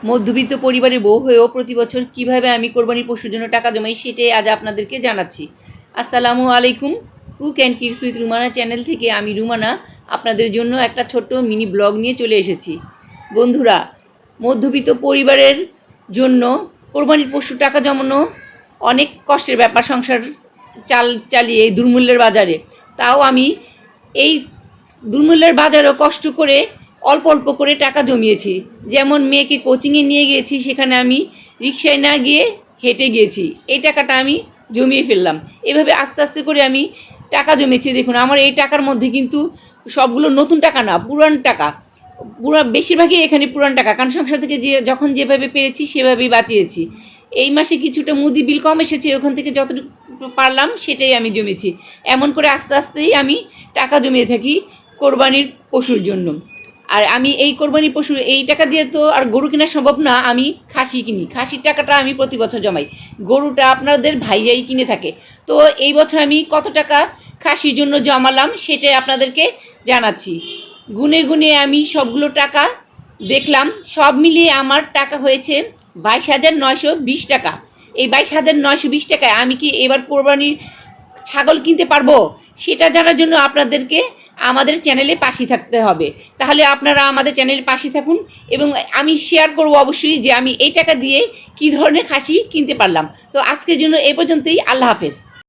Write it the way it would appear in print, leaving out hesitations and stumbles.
মধ্যবিত্ত পরিবারের বউ হয়েও প্রতি বছর কীভাবে আমি কোরবানির পশুর জন্য টাকা জমাই সেটাই আজ আপনাদেরকে জানাচ্ছি। আসসালামু আলাইকুম। Cook and kids with Rumana channel থেকে আমি রুমানা আপনাদের জন্য একটা ছোট্ট মিনি ব্লগ নিয়ে চলে এসেছি। বন্ধুরা, মধ্যবিত্ত পরিবারের জন্য কোরবানির পশুর টাকা জমানো অনেক কষ্টের ব্যাপার, সংসার চালিয়ে এই দুর্মূল্যের বাজারে। তাও আমি এই দুর্মূল্যের বাজারেও কষ্ট করে অল্প অল্প করে টাকা জমিয়েছি। যেমন মেয়েকে কোচিংয়ে নিয়ে গিয়েছি, সেখানে আমি রিক্সায় না গিয়ে হেঁটে গিয়েছি, এই টাকাটা আমি জমিয়ে ফেললাম। এভাবে আস্তে আস্তে করে আমি টাকা জমিয়েছি। দেখুন, আমার এই টাকার মধ্যে কিন্তু সবগুলো নতুন টাকা না, পুরান টাকা। বেশিরভাগই এখানে পুরান টাকা, কারণ সংসার থেকে যখন যেভাবে পেরেছি সেভাবেই বাঁচিয়েছি। এই মাসে কিছুটা মুদি বিল কম এসেছে, ওখান থেকে যতটুকু পারলাম সেটাই আমি জমেছি। এমন করে আস্তে আস্তেই আমি টাকা জমিয়ে থাকি কোরবানির পশুর জন্য। আর আমি এই কোরবানির পশু, এই টাকা দিয়ে তো আর গরু কেনা সম্ভব না। আমি খাসি কিনি, খাসির টাকাটা আমি প্রতি বছর জমাই। গরুটা আপনাদের ভাইয়াই কিনে থাকে। তো এই বছর আমি কত টাকা খাসির জন্য জমালাম সেটাই আপনাদেরকে জানাচ্ছি। গুনে গুনে আমি সবগুলো টাকা দেখলাম, সব মিলিয়ে আমার টাকা হয়েছে 22,920 টাকা। এই 22,920 টাকায় আমি কি এবার কোরবানির ছাগল কিনতে পারবো সেটা জানার জন্য আপনাদেরকে আমাদের চ্যানেলে পাশে থাকতে হবে। তাহলে আপনারা আমাদের চ্যানেলের পাশে থাকুন, এবং আমি শেয়ার করব অবশ্যই যে আমি এই টাকা দিয়ে কী ধরনের খাসি কিনতে পারলাম। তো আজকের জন্য এই পর্যন্তই। আল্লাহ হাফেজ।